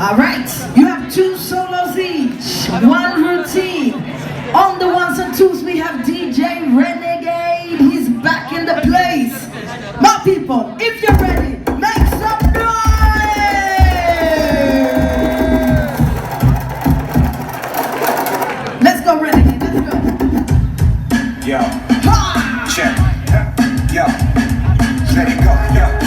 All right, you have two solos each, one routine. On the ones and twos, we have DJ Renegade. He's back in the place. My people, if you're ready, make some noise. Let's go, Renegade. Let's go. Yo, check. Yo, let it go. Yo.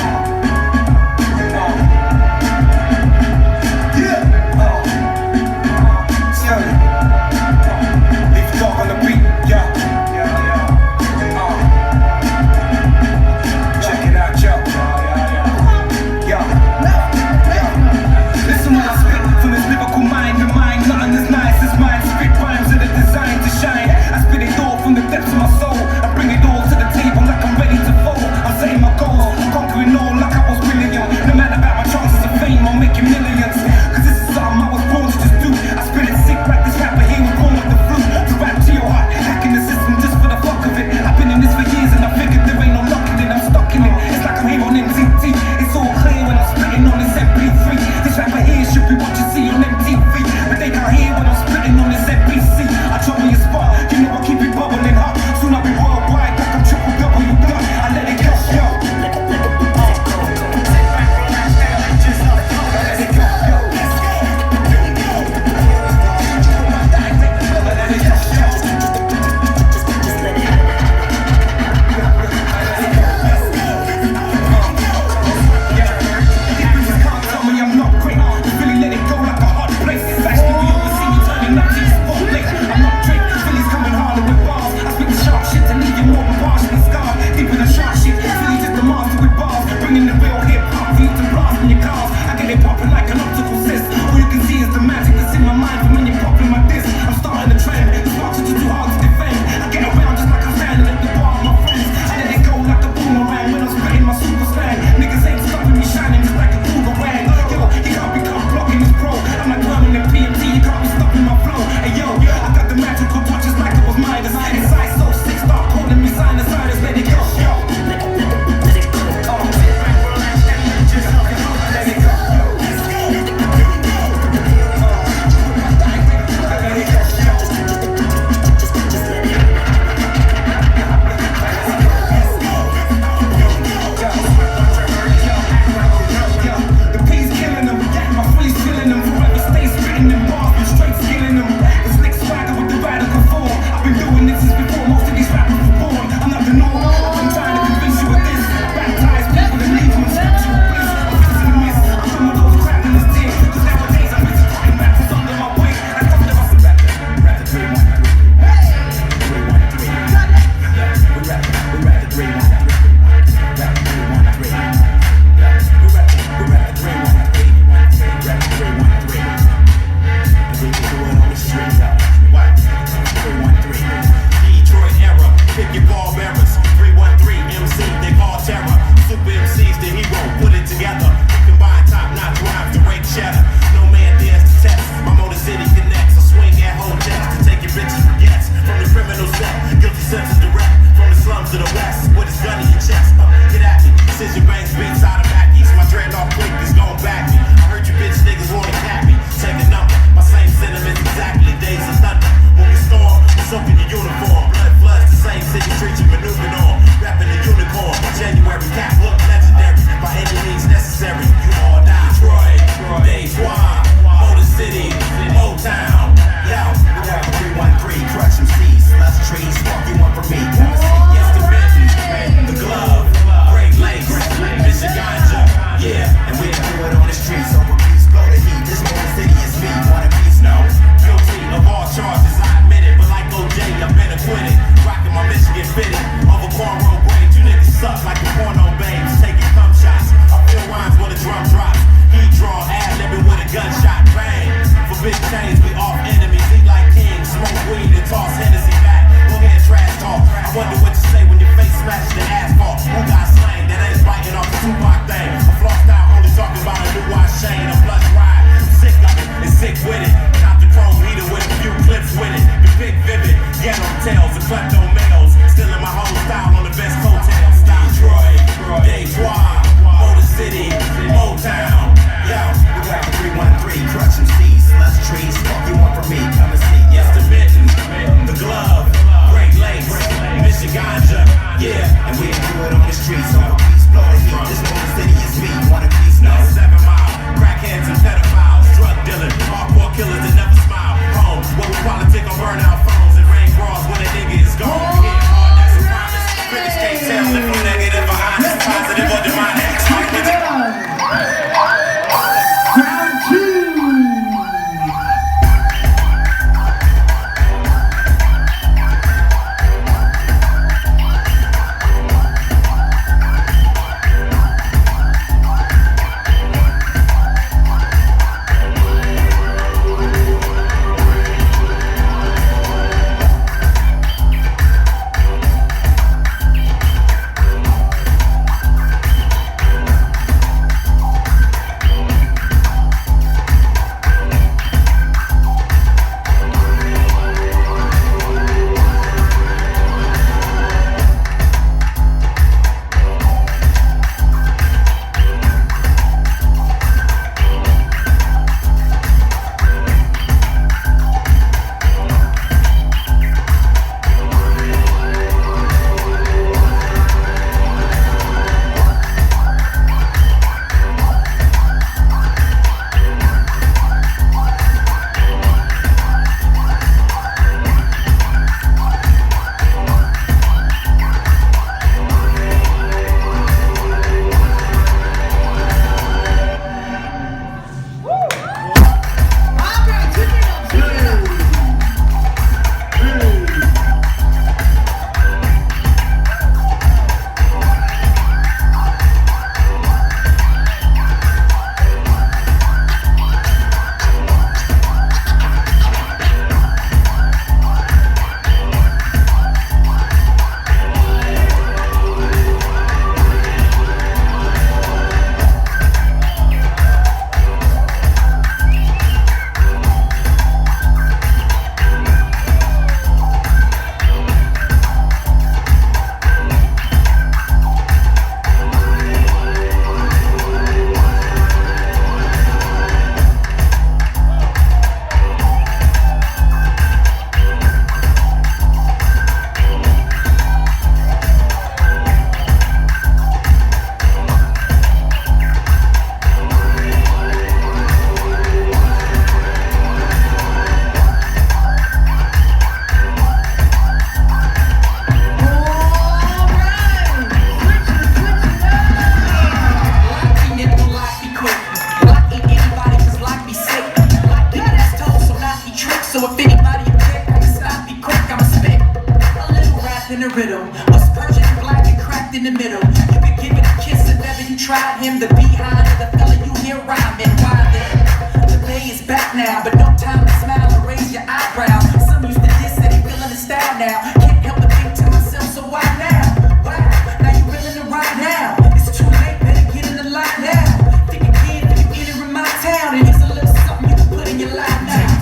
rhythm. What's Persian and black and cracked in the middle? You could give it a kiss if ever you tried him. The behind of the fella you hear rhyming. Why then? The bay is back now, but no time to smile or raise your eyebrow. Some used to diss that he feeling the style now. Can't help but think to myself, so why now? Wow, now you willing to ride now. It's too late, better get in the line now. Think again, if you entering my town, and here's a little something you can put in your life now.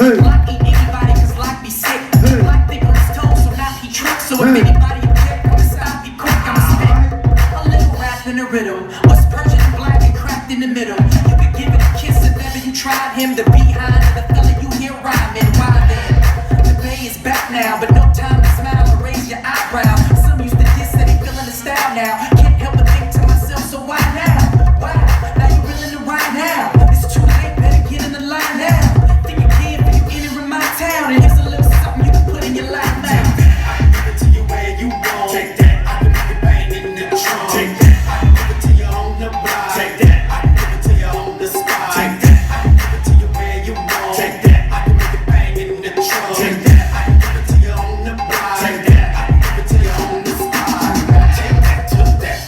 Lock eat anybody cause Lock be sick. Lock thick on his toes so now he tricks. So if anybody object, I'ma stop you quick, I'ma spit a little rap in the rhythm. What's Persian and black and cracked in the middle? You could give it a kiss if ever you tried him. The behind of the fella you hear rhyming. Why then? The bay is back now, but no time to smile or raise your eyebrow. Some used to diss that he feeling the style now. Can't help but think to myself, so why now? Wow, now you willing to ride now. It's too late, better get in the line now. Town, and here's a little something you can put in your life now. I can give it to you where you want. Take that. I can make it bang in the trunk. Take that. I can give it to you on the block. Take that. I can give it to you on the spot. Take that. I can give it to you where you want. Take that. I can make it bang in the trunk. Take that. I can give it to you on the block. Take that. I can give it to you on the spot. Take that, took that.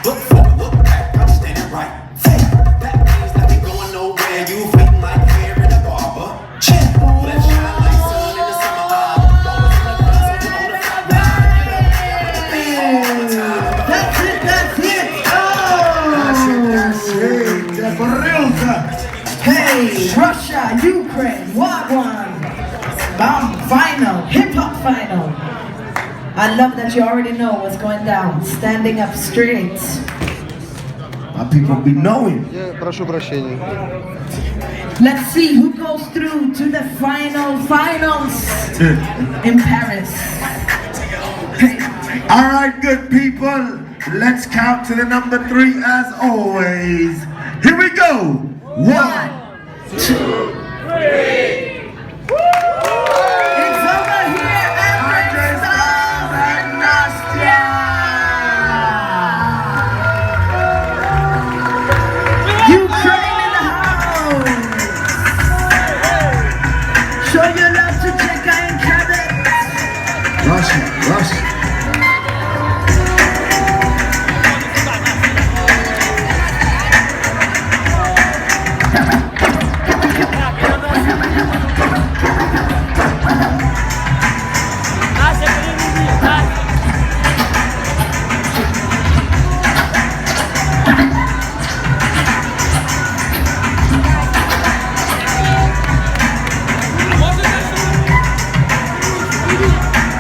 Look forward, look back. I'm standing right there. That means nothing going nowhere. You fading like hair in a barber. Chill. Let's shine like sun in the summer. That's it. Hey, Russia, Ukraine, Wagwan. Bam, final, hip hop final. I love that you already know what's going down. Standing up straight. My people be knowing. Я прошу прощения. Let's see who goes through to the finals in Paris. All right, good people. Let's count to the number 3 as always. Here we go. 1, 2, 3.